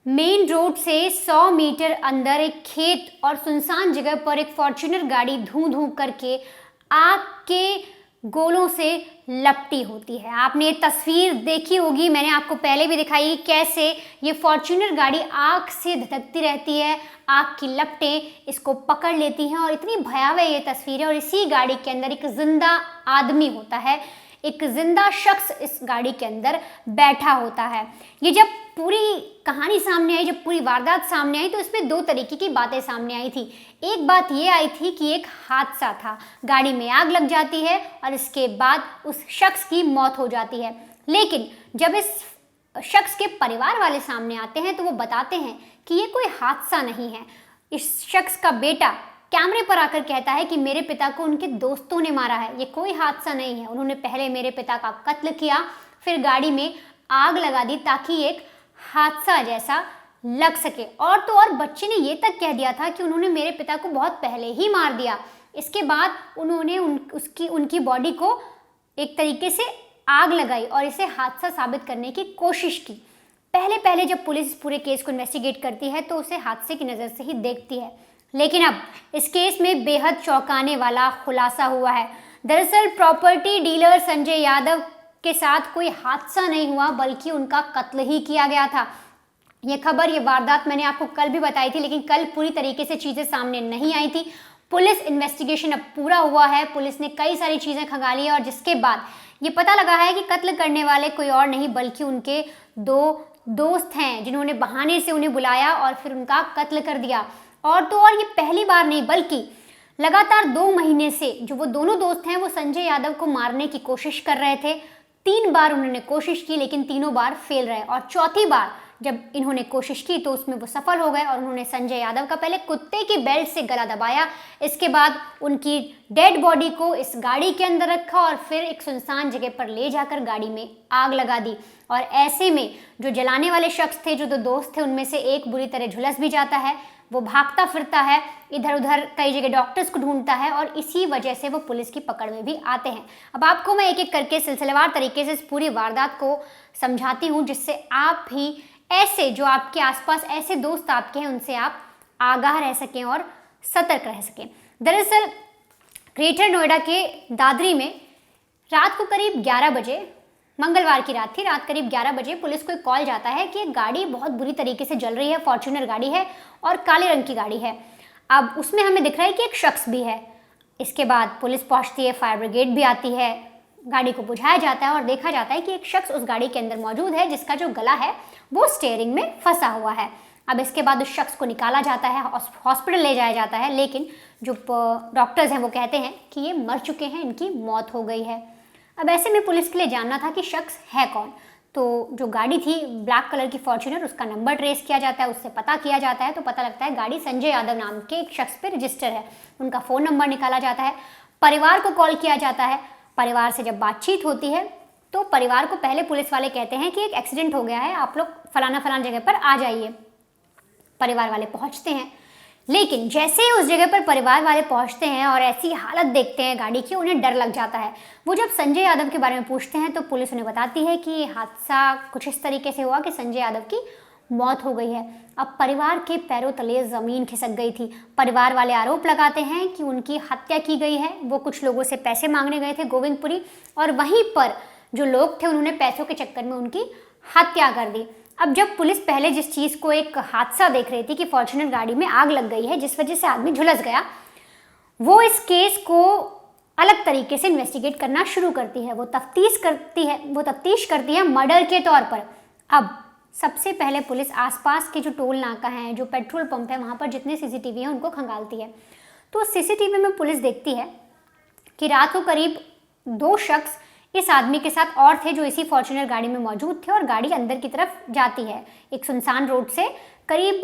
Main road से 100 metre अंदर एक खेत और सुनसान जगह पर एक फॉर्च्यूनर गाड़ी धू धू करके आग के गोलों से लपटी होती है। आपने ये तस्वीर देखी होगी, मैंने आपको पहले भी दिखाई कैसे ये फॉर्च्यूनर गाड़ी आग से धधकती रहती है, आग की लपटें इसको पकड़ लेती हैं और इतनी भयावह ये तस्वीर है। और इसी गाड़ी के अंदर एक जिंदा आदमी होता है, एक जिंदा शख्स इस गाड़ी के अंदर बैठा होता है। ये जब पूरी कहानी सामने आई, जब पूरी वारदात सामने आई, तो इसमें दो तरीके की बातें सामने आई थी। एक बात ये आई थी कि एक हादसा था, गाड़ी में आग लग जाती है और इसके बाद उस शख्स की मौत हो जाती है। लेकिन जब इस शख्स के परिवार वाले सामने आते हैं तो वो बताते हैं कि ये कोई हादसा नहीं है। इस शख्स का बेटा कैमरे पर आकर कहता है कि मेरे पिता को उनके दोस्तों ने मारा है, ये कोई हादसा नहीं है। उन्होंने पहले मेरे पिता का कत्ल किया, फिर गाड़ी में आग लगा दी ताकि एक हादसा जैसा लग सके। और तो और बच्चे ने ये तक कह दिया था कि उन्होंने मेरे पिता को बहुत पहले ही मार दिया। इसके बाद उन्होंने उनकी बॉडी को एक तरीके से आग लगाई और इसे हादसा साबित करने की कोशिश की। पहले पहले जब पुलिस पूरे केस को इन्वेस्टिगेट करती है तो उसे हादसे की नज़र से ही देखती है, लेकिन अब इस केस में बेहद चौंकाने वाला खुलासा हुआ है। दरअसल प्रॉपर्टी डीलर संजय यादव के साथ कोई हादसा नहीं हुआ, बल्कि उनका कत्ल ही किया गया था। ये खबर, ये वारदात मैंने आपको कल भी बताई थी, लेकिन कल पूरी तरीके से चीज़ें सामने नहीं आई थी। पुलिस इन्वेस्टिगेशन अब पूरा हुआ है, पुलिस ने कई सारी चीज़ें खंगाली है और जिसके बाद ये पता लगा है कि कत्ल करने वाले कोई और नहीं बल्कि उनके दो दोस्त हैं, जिन्होंने बहाने से उन्हें बुलाया और फिर उनका कत्ल कर दिया। और तो और ये पहली बार नहीं बल्कि लगातार 2 महीने से जो वो दोनों दोस्त हैं वो संजय यादव को मारने की कोशिश कर रहे थे। 3 बार उन्होंने कोशिश की, लेकिन तीनों बार फेल रहे और चौथी बार जब इन्होंने कोशिश की तो उसमें वो सफल हो गए और उन्होंने संजय यादव का पहले कुत्ते की बेल्ट से गला दबाया, इसके बाद उनकी डेड बॉडी को इस गाड़ी के अंदर रखा और फिर एक सुनसान जगह पर ले जाकर गाड़ी में आग लगा दी। और ऐसे में जो जलाने वाले शख्स थे, जो 2 दोस्त थे, उनमें से एक बुरी तरह झुलस भी जाता है। वो भागता फिरता है, इधर उधर कई जगह डॉक्टर्स को ढूंढता है और इसी वजह से वो पुलिस की पकड़ में भी आते हैं। अब आपको मैं एक एक करके सिलसिलेवार तरीके से इस पूरी वारदात को समझाती हूँ, जिससे आप भी ऐसे जो आपके आसपास ऐसे दोस्त आपके हैं उनसे आप आगाह रह सकें और सतर्क रह सकें। दरअसल ग्रेटर नोएडा के दादरी में रात को करीब 11 बजे, मंगलवार की रात थी, रात करीब 11 बजे पुलिस को एक कॉल जाता है कि एक गाड़ी बहुत बुरी तरीके से जल रही है, फॉर्च्यूनर गाड़ी है और काले रंग की गाड़ी है। अब उसमें हमें दिख रहा है कि एक शख्स भी है। इसके बाद पुलिस पहुंचती है, फायर ब्रिगेड भी आती है, गाड़ी को बुझाया जाता है और देखा जाता है कि एक शख्स उस गाड़ी के अंदर मौजूद है जिसका जो गला है वो स्टीयरिंग में फंसा हुआ है। अब इसके बाद उस शख्स को निकाला जाता है, हॉस्पिटल ले जाया जाता है, लेकिन जो डॉक्टर्स हैं वो कहते हैं कि ये मर चुके हैं, इनकी मौत हो गई है। अब ऐसे में पुलिस के लिए जानना था कि शख्स है कौन। तो जो गाड़ी थी ब्लैक कलर की फॉर्च्यूनर, उसका नंबर ट्रेस किया जाता है, उससे पता किया जाता है, तो पता लगता है गाड़ी संजय यादव नाम के एक शख्स पे रजिस्टर है। उनका फ़ोन नंबर निकाला जाता है, परिवार को कॉल किया जाता है। परिवार से जब बातचीत होती है तो परिवार को पहले पुलिस वाले कहते हैं कि एक एक्सीडेंट हो गया है, आप लोग फलाना फलाना जगह पर आ जाइए। परिवार वाले पहुंचते हैं, लेकिन जैसे ही उस जगह पर परिवार वाले पहुंचते हैं और ऐसी हालत देखते हैं गाड़ी की, उन्हें डर लग जाता है। वो जब संजय यादव के बारे में पूछते हैं तो पुलिस उन्हें बताती है कि ये हादसा कुछ इस तरीके से हुआ कि संजय यादव की मौत हो गई है। अब परिवार के पैरों तले ज़मीन खिसक गई थी। परिवार वाले आरोप लगाते हैं कि उनकी हत्या की गई है। वो कुछ लोगों से पैसे मांगने गए थे गोविंदपुरी, और वहीं पर जो लोग थे उन्होंने पैसों के चक्कर में उनकी हत्या कर दी। अब जब पुलिस पहले जिस चीज़ को एक हादसा देख रही थी कि फॉर्च्यूनर गाड़ी में आग लग गई है जिस वजह से आदमी झुलस गया, वो इस केस को अलग तरीके से इन्वेस्टिगेट करना शुरू करती है। वो तफ्तीश करती है मर्डर के तौर पर। अब सबसे पहले पुलिस आसपास के जो टोल नाका हैं, जो पेट्रोल पंप है, वहाँ पर जितने सीसीटीवी हैं उनको खंगालती है। तो सीसीटीवी में पुलिस देखती है कि रात को करीब 2 शख्स इस आदमी के साथ और थे जो इसी फॉर्च्यूनर गाड़ी में मौजूद थे और गाड़ी अंदर की तरफ जाती है। एक सुनसान रोड से करीब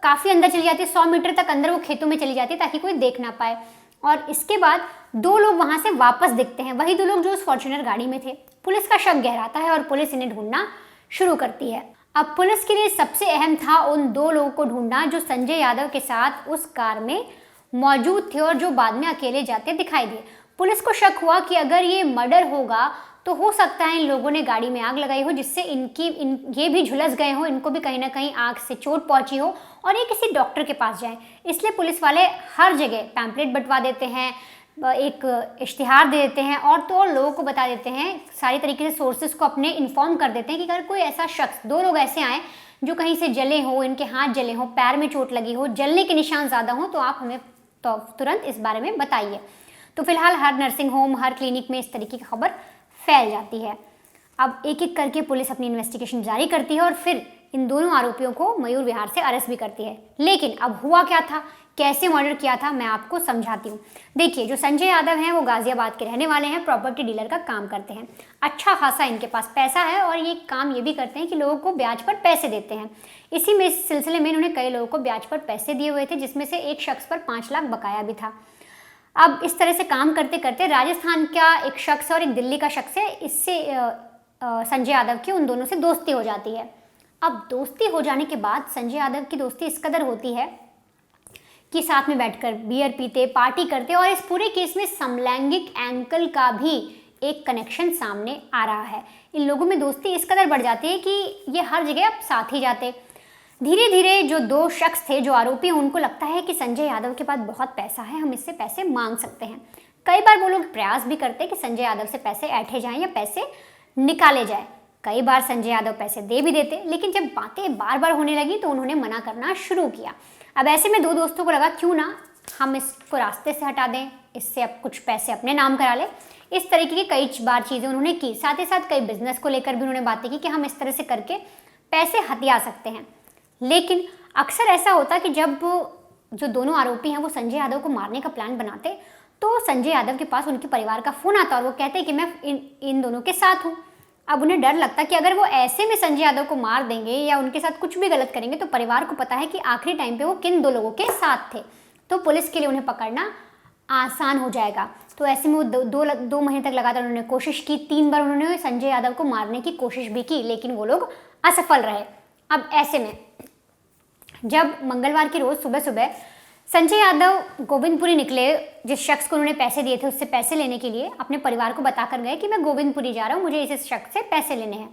काफ़ी अंदर चली जाती है, 100 मीटर तक अंदर वो खेतों में चली जाती है ताकि कोई देख ना पाए। और इसके बाद 2 लोग वहाँ से वापस दिखते हैं, वही 2 लोग जो उस फॉर्च्यूनर गाड़ी में थे। पुलिस का शक गहराता है और पुलिस इन्हें ढूंढना शुरू करती है। अब पुलिस के लिए सबसे अहम था उन 2 लोगों को ढूंढना जो संजय यादव के साथ उस कार में मौजूद थे और जो बाद में अकेले जाते दिखाई दिए। पुलिस को शक हुआ कि अगर ये मर्डर होगा तो हो सकता है इन लोगों ने गाड़ी में आग लगाई हो, जिससे ये भी झुलस गए हो, इनको भी कहीं ना कहीं आग से चोट पहुंची हो और ये किसी डॉक्टर के पास जाएं। इसलिए पुलिस वाले हर जगह पैम्पलेट बंटवा देते हैं, एक इश्तिहार दे देते हैं और तो और लोगों को बता देते हैं, सारी तरीके से सोर्सेज को अपने इन्फॉर्म कर देते हैं कि अगर कोई ऐसा शख्स, 2 लोग ऐसे आए जो कहीं से जले हो, इनके हाथ जले हो, पैर में चोट लगी हो, जलने के निशान ज़्यादा हो, तो आप हमें तो तुरंत इस बारे में बताइए। तो फिलहाल हर नर्सिंग होम, हर क्लिनिक में इस तरीके की खबर फैल जाती है। अब एक एक करके पुलिस अपनी इन्वेस्टिगेशन जारी करती है और फिर इन दोनों आरोपियों को मयूर विहार से अरेस्ट भी करती है। लेकिन अब हुआ क्या था, कैसे मर्डर किया था, मैं आपको समझाती हूँ। देखिए, जो संजय यादव हैं वो गाजियाबाद के रहने वाले हैं, प्रॉपर्टी डीलर का काम करते हैं। अच्छा खासा इनके पास पैसा है और ये काम ये भी करते हैं कि लोगों को ब्याज पर पैसे देते हैं। इस सिलसिले में इन्होंने कई लोगों को ब्याज पर पैसे दिए हुए थे, जिसमें से एक शख्स पर 5 लाख बकाया भी था। अब इस तरह से काम करते करते राजस्थान का एक शख्स और एक दिल्ली का शख्स है, इससे संजय यादव की उन दोनों से दोस्ती हो जाती है। अब दोस्ती हो जाने के बाद संजय यादव की दोस्ती इस कदर होती है कि साथ में बैठकर बियर पीते, पार्टी करते और इस पूरे केस में समलैंगिक एंगल का भी एक कनेक्शन सामने आ रहा है। इन लोगों में दोस्ती इस कदर बढ़ जाती है कि ये हर जगह अब साथ ही जाते। धीरे धीरे जो 2 शख्स थे, जो आरोपी हैं, उनको लगता है कि संजय यादव के पास बहुत पैसा है, हम इससे पैसे मांग सकते हैं। कई बार वो लोग प्रयास भी करते कि संजय यादव से पैसे ऐंठे जाएं या पैसे निकाले जाए। कई बार संजय यादव पैसे दे भी देते, लेकिन जब बातें बार बार होने लगी तो उन्होंने मना करना शुरू किया। अब ऐसे में 2 दोस्तों को लगा क्यों ना हम इसको रास्ते से हटा दें, इससे अब कुछ पैसे अपने नाम करा ले। इस तरीके की कई बार चीज़ें उन्होंने की। साथ ही साथ कई बिजनेस को लेकर भी उन्होंने बातें की कि हम इस तरह से करके पैसे हथिया सकते हैं। लेकिन अक्सर ऐसा होता कि जब जो दोनों आरोपी हैं वो संजय यादव को मारने का प्लान बनाते, तो संजय यादव के पास उनके परिवार का फ़ोन आता और वो कहते कि मैं इन दोनों के साथ हूँ। अब उन्हें डर लगता कि अगर वो ऐसे में संजय यादव को मार देंगे या उनके साथ कुछ भी गलत करेंगे तो परिवार को पता है कि आखिरी टाइम पे वो किन 2 लोगों के साथ थे, तो पुलिस के लिए उन्हें पकड़ना आसान हो जाएगा। तो ऐसे में वो 2 महीने तक लगातार उन्होंने कोशिश की। 3 बार उन्होंने संजय यादव को मारने की कोशिश भी की, लेकिन वो लोग असफल रहे। अब ऐसे में जब मंगलवार की रोज़ सुबह सुबह संजय यादव गोविंदपुरी निकले, जिस शख्स को उन्होंने पैसे दिए थे उससे पैसे लेने के लिए, अपने परिवार को बताकर गए कि मैं गोविंदपुरी जा रहा हूँ, मुझे इस शख्स से पैसे लेने हैं।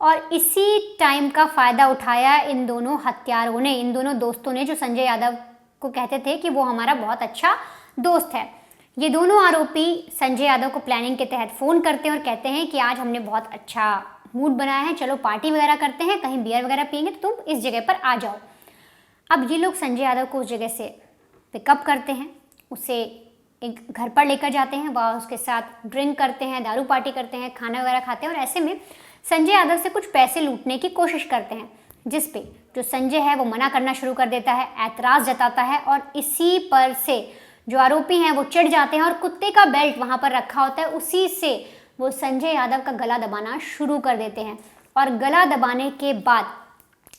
और इसी टाइम का फ़ायदा उठाया इन दोनों हत्यारों ने, इन दोनों दोस्तों ने, जो संजय यादव को कहते थे कि वो हमारा बहुत अच्छा दोस्त है। ये दोनों आरोपी संजय यादव को प्लानिंग के तहत फ़ोन करते हैं और कहते हैं कि आज हमने बहुत अच्छा मूड बनाया है, चलो पार्टी वगैरह करते हैं, कहीं बियर वगैरह पियेंगे तो तुम इस जगह पर आ जाओ। अब ये लोग संजय यादव को उस जगह से पिकअप करते हैं, उसे एक घर पर लेकर जाते हैं, वह उसके साथ ड्रिंक करते हैं, दारू पार्टी करते हैं, खाना वगैरह खाते हैं और ऐसे में संजय यादव से कुछ पैसे लूटने की कोशिश करते हैं, जिस पे जो संजय है वो मना करना शुरू कर देता है, ऐतराज़ जताता है और इसी पर से जो आरोपी हैं वो चिढ़ जाते हैं और कुत्ते का बेल्ट वहाँ पर रखा होता है, उसी से वो संजय यादव का गला दबाना शुरू कर देते हैं। और गला दबाने के बाद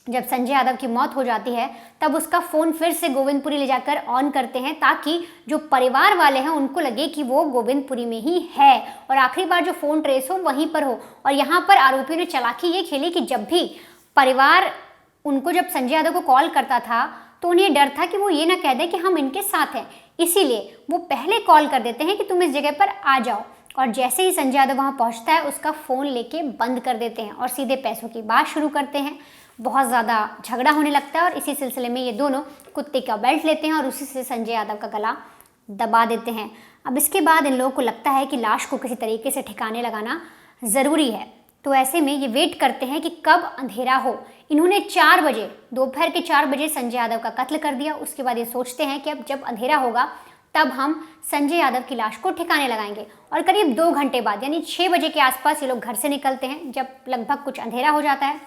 जब संजय यादव की मौत हो जाती है तब उसका फ़ोन फिर से गोविंदपुरी ले जाकर ऑन करते हैं, ताकि जो परिवार वाले हैं उनको लगे कि वो गोविंदपुरी में ही है और आखिरी बार जो फ़ोन ट्रेस हो वहीं पर हो। और यहाँ पर आरोपियों ने चालाकी ये खेली कि जब भी परिवार उनको जब संजय यादव को कॉल करता था तो उन्हें डर था कि वो ये ना कह दे कि हम इनके साथ हैं, इसीलिए वो पहले कॉल कर देते हैं कि तुम इस जगह पर आ जाओ। और जैसे ही संजय यादव वहाँ पहुँचता है उसका फ़ोन लेके बंद कर देते हैं और सीधे पैसों की बात शुरू करते हैं। बहुत ज़्यादा झगड़ा होने लगता है और इसी सिलसिले में ये दोनों कुत्ते का बेल्ट लेते हैं और उसी से संजय यादव का गला दबा देते हैं। अब इसके बाद इन लोगों को लगता है कि लाश को किसी तरीके से ठिकाने लगाना ज़रूरी है, तो ऐसे में ये वेट करते हैं कि कब अंधेरा हो। इन्होंने 4 बजे, दोपहर के 4 बजे संजय यादव का कत्ल कर दिया। उसके बाद ये सोचते हैं कि अब जब अंधेरा होगा तब हम संजय यादव की लाश को ठिकाने लगाएंगे। और करीब 2 घंटे बाद यानी 6 बजे के आसपास ये लोग घर से निकलते हैं। जब लगभग कुछ अंधेरा हो जाता है,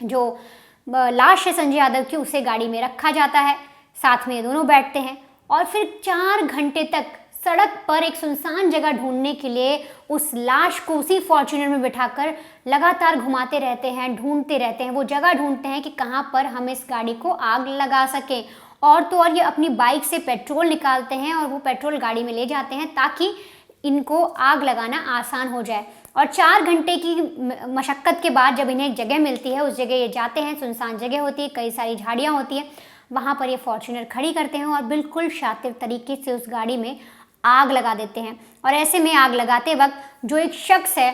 जो लाश है संजय यादव की उसे गाड़ी में रखा जाता है, साथ में ये दोनों बैठते हैं और फिर 4 घंटे तक सड़क पर एक सुनसान जगह ढूंढने के लिए उस लाश को उसी फॉर्च्यूनर में बिठाकर लगातार घुमाते रहते हैं, ढूंढते रहते हैं। वो जगह ढूंढते हैं कि कहाँ पर हम इस गाड़ी को आग लगा सकें। और तो और ये अपनी बाइक से पेट्रोल निकालते हैं और वो पेट्रोल गाड़ी में ले जाते हैं ताकि इनको आग लगाना आसान हो जाए। और 4 घंटे की मशक्क़त के बाद जब इन्हें एक जगह मिलती है, उस जगह ये जाते हैं। सुनसान जगह होती है, कई सारी झाड़ियाँ होती हैं, वहाँ पर ये फॉर्च्यूनर खड़ी करते हैं और बिल्कुल शातिर तरीके से उस गाड़ी में आग लगा देते हैं। और ऐसे में आग लगाते वक्त जो एक शख्स है,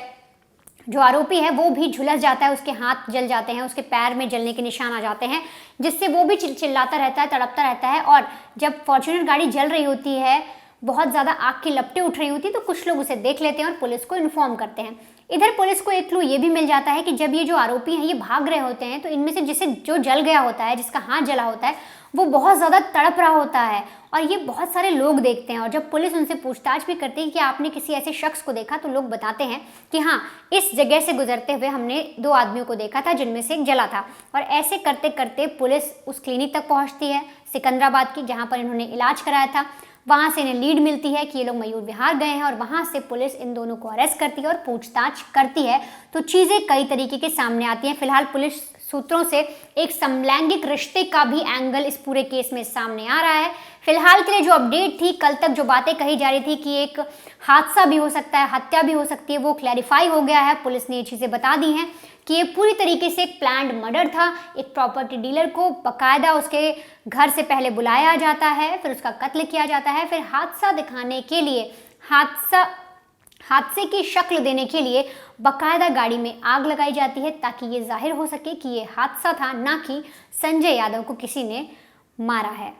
जो आरोपी है, वो भी झुलस जाता है, उसके हाथ जल जाते हैं, उसके पैर में जलने के निशान आ जाते हैं, जिससे वो भी चिल्लाता रहता है, तड़पता रहता है। और जब फॉर्च्यूनर गाड़ी जल रही होती है, बहुत ज़्यादा आग की लपटें उठ रही होती है, तो कुछ लोग उसे देख लेते हैं और पुलिस को इन्फॉर्म करते हैं। इधर पुलिस को एक क्लू ये भी मिल जाता है कि जब ये जो आरोपी हैं ये भाग रहे होते हैं, तो इनमें से जिसे जो जल गया होता है, जिसका हाथ जला होता है, वो बहुत ज़्यादा तड़प रहा होता है और ये बहुत सारे लोग देखते हैं। और जब पुलिस उनसे पूछताछ भी करती है कि आपने किसी ऐसे शख्स को देखा, तो लोग बताते हैं कि हाँ, इस जगह से गुजरते हुए हमने 2 आदमियों को देखा था, जिनमें से एक जला था। और ऐसे करते करते पुलिस उस क्लिनिक तक पहुँचती है सिकंदराबाद की, जहाँ पर इन्होंने इलाज कराया था। वहाँ से इन्हें लीड मिलती है कि ये लोग मयूर विहार गए हैं और वहाँ से पुलिस इन दोनों को अरेस्ट करती है और पूछताछ करती है। तो चीज़ें कई तरीके के सामने आती हैं। फिलहाल पुलिस सूत्रों से एक समलैंगिक रिश्ते का भी एंगल इस पूरे केस में सामने आ रहा है। फिलहाल के लिए जो अपडेट थी, कल तक जो बातें कही जा रही थी कि एक हादसा भी हो सकता है, हत्या भी हो सकती है, वो क्लैरिफाई हो गया है। पुलिस ने ये चीज़ें बता दी हैं कि ये पूरी तरीके से एक प्लान्ड मर्डर था। एक प्रॉपर्टी डीलर को बाकायदा उसके घर से पहले बुलाया जाता है, फिर उसका कत्ल किया जाता है, फिर हादसा दिखाने के लिए, हादसे की शक्ल देने के लिए बाकायदा गाड़ी में आग लगाई जाती है, ताकि ये जाहिर हो सके कि ये हादसा था, ना कि संजय यादव को किसी ने मारा है।